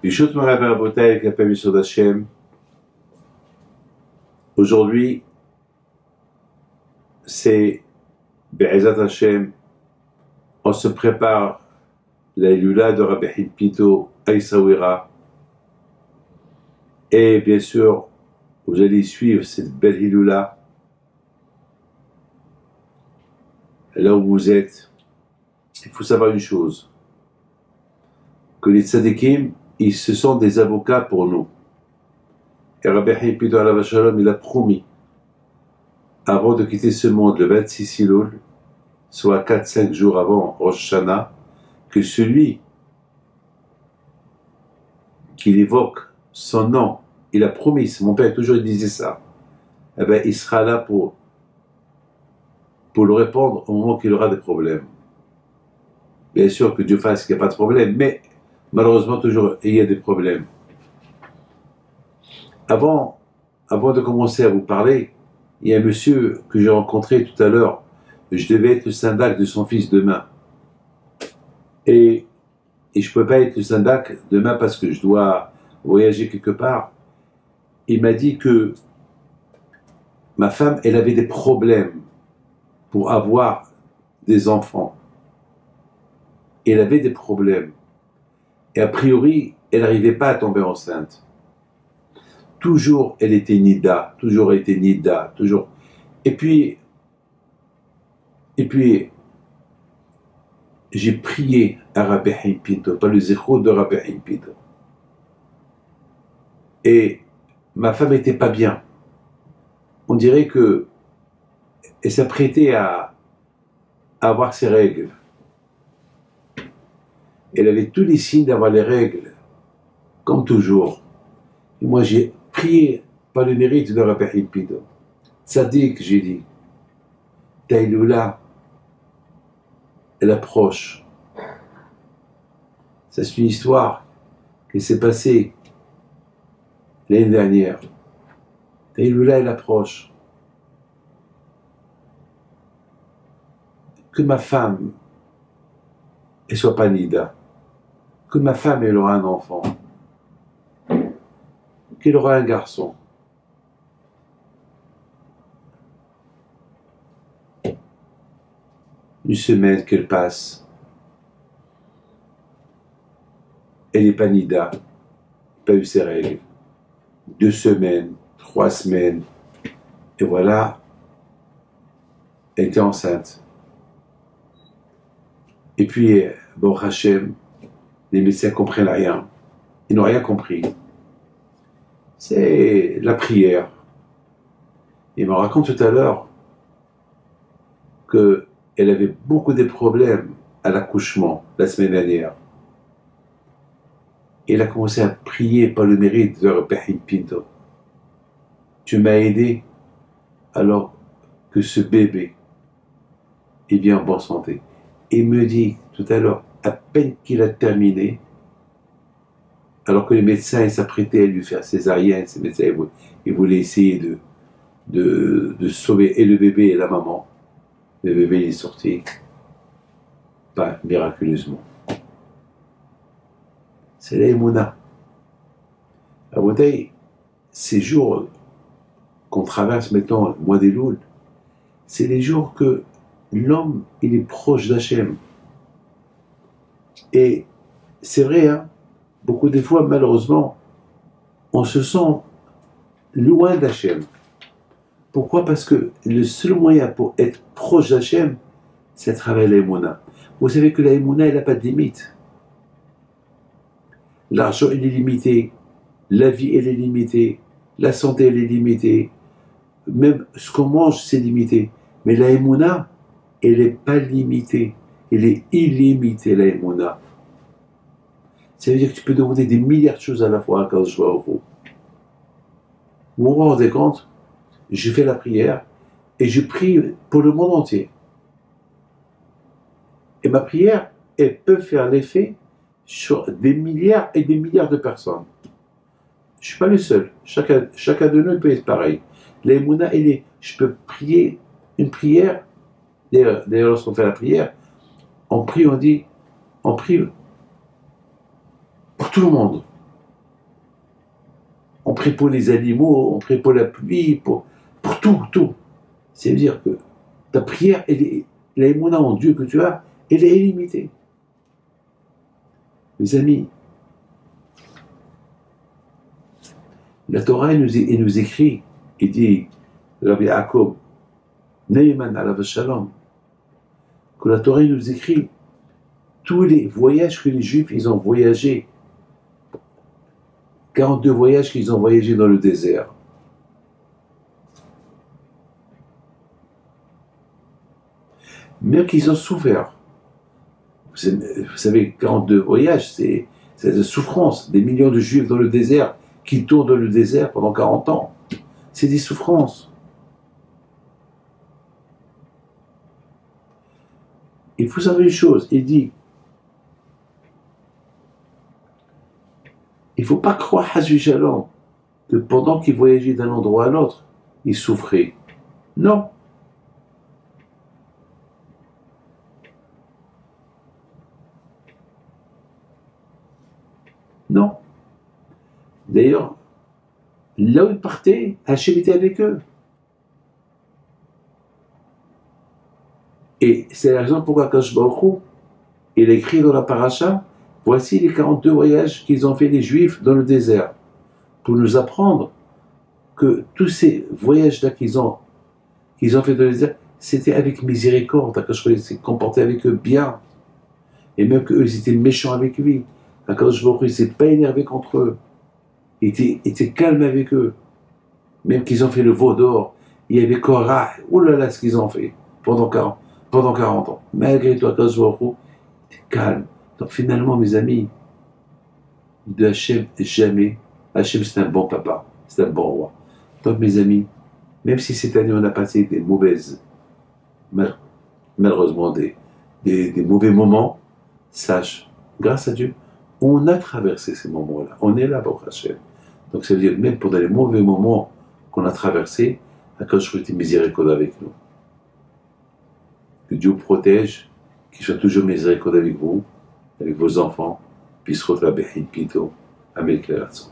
Bishut Moray Rabotai avec la permission d'Hachem. Aujourd'hui, c'est Be'ezat Hashem. On se prépare la Ilula de Rabbi Pinto à Essaouira. Et bien sûr, vous allez suivre cette belle Ilula. Là où vous êtes, il faut savoir une chose, que les tzadikim, ils se sont des avocats pour nous. Et Rabbi Pinto Alav Shalom, il a promis, avant de quitter ce monde, le 26 Elul, soit 4-5 jours avant Rosh Hashanah, que celui qui évoque son nom, il a promis, mon père toujours disait ça, eh bien, il sera là pour le répondre au moment qu'il aura des problèmes. Bien sûr que Dieu fasse qu'il n'y a pas de problème, mais malheureusement toujours il y a des problèmes. Avant de commencer à vous parler, il y a un monsieur que j'ai rencontré tout à l'heure. Je devais être le syndac de son fils demain. Et je ne peux pas être le syndac demain parce que je dois voyager quelque part. Il m'a dit que ma femme, elle avait des problèmes pour avoir des enfants. Elle avait des problèmes. Et a priori, elle n'arrivait pas à tomber enceinte. Toujours, elle était nida. Toujours, elle était nida. Toujours. Et puis, j'ai prié à Rabbi Pinto, pas le zéro de Rabbi Pinto. Et ma femme n'était pas bien. On dirait que elle s'apprêtait à avoir ses règles. Elle avait tous les signes d'avoir les règles, comme toujours. Et moi, j'ai prié par le mérite de Rabbi Pinto. Tzadik, j'ai dit, Taïloula, elle approche. C'est une histoire qui s'est passée l'année dernière. Taïloula, elle approche. Que ma femme, elle soit pas nida. Que ma femme, elle aura un enfant. Qu'elle aura un garçon. Une semaine qu'elle passe. Elle n'est pas nida. Pas eu ses règles. 2 semaines, 3 semaines. Et voilà, elle était enceinte. Et puis, bon, Hachem, les médecins ne comprennent rien. Ils n'ont rien compris. C'est la prière. Il me raconte tout à l'heure qu'elle avait beaucoup de problèmes à l'accouchement la semaine dernière. Et elle a commencé à prier par le mérite de Rabbi Pinto. Tu m'as aidé alors que ce bébé est bien en bonne santé. Il me dit tout à l'heure, à peine qu'il a terminé, alors que les médecins s'apprêtaient à lui faire césarienne, ces médecins ils voulaient essayer de sauver et le bébé et la maman. Le bébé est sorti, pas miraculeusement. C'est l'aïmouna. À Bouteille, ces jours qu'on traverse maintenant, le mois des Louls, c'est les jours que l'homme, il est proche d'Hachem. Et c'est vrai, hein, beaucoup de fois, malheureusement, on se sent loin d'Hachem. Pourquoi? Parce que le seul moyen pour être proche d'Hachem, c'est à travers l'aïmouna. Vous savez que l'aïmouna, elle n'a pas de limite. L'argent, il est limité. La vie, elle est limitée. La santé, elle est limitée. Même ce qu'on mange, c'est limité. Mais l'aïmouna, elle n'est pas limitée. Elle est illimitée, l'aïmouna. Ça veut dire que tu peux demander des milliards de choses à la fois quand je vois au fond. Vous vous rendez compte? Je fais la prière et je prie pour le monde entier. Et ma prière, elle peut faire l'effet sur des milliards et des milliards de personnes. Je ne suis pas le seul. Chacun de nous peut être pareil. L'aïmouna, je peux prier une prière. D'ailleurs, lorsqu'on fait la prière, on prie pour tout le monde. on prie pour les animaux, on prie pour la pluie, pour tout, tout. C'est-à-dire que ta prière, la émouna en Dieu que tu as, elle est illimitée. Mes amis, la Torah, elle nous écrit, il dit, Rabbi Yaakov, Neyman alav shalom, que la Torah nous écrit tous les voyages que les Juifs ils ont voyagé, 42 voyages qu'ils ont voyagé dans le désert. Même qu'ils ont souffert. Vous savez, 42 voyages, c'est de souffrance. Des millions de Juifs dans le désert, qui tournent dans le désert pendant 40 ans. C'est des souffrances. Il faut savoir une chose, il dit, il ne faut pas croire, Hazvi Shalom, que pendant qu'il voyageait d'un endroit à l'autre, il souffrait. Non. Non. D'ailleurs, là où ils partaient, Hachem était avec eux. Et c'est la raison pourquoi Akadosh Baruch Hu, il écrit dans la paracha, voici les 42 voyages qu'ils ont fait les Juifs dans le désert, pour nous apprendre que tous ces voyages-là qu'ils ont fait dans le désert, c'était avec miséricorde. Akadosh Baruch Hu s'est comporté avec eux bien. Et même qu'eux, ils étaient méchants avec lui. Akadosh Baruch Hu ne s'est pas énervé contre eux. Il était calme avec eux. Même qu'ils ont fait le veau d'or, il y avait Korah, oh là là, ce qu'ils ont fait pendant 40 ans. Malgré tout, Akadosh Baruch Hu était calme. Donc finalement, mes amis, de Hachem, jamais. Hachem, c'est un bon papa, c'est un bon roi. Donc mes amis, même si cette année on a passé des mauvaises, malheureusement des mauvais moments, sache, grâce à Dieu, on a traversé ces moments-là. On est là pour Hachem. Donc ça veut dire même pendant les mauvais moments qu'on a traversés, Akadosh Baruch Hu était miséricordieux avec nous. Que Dieu protège, qu'il soit toujours miséricordieux avec vous, avec vos enfants, puis se retrouver Pito, avec les raisons.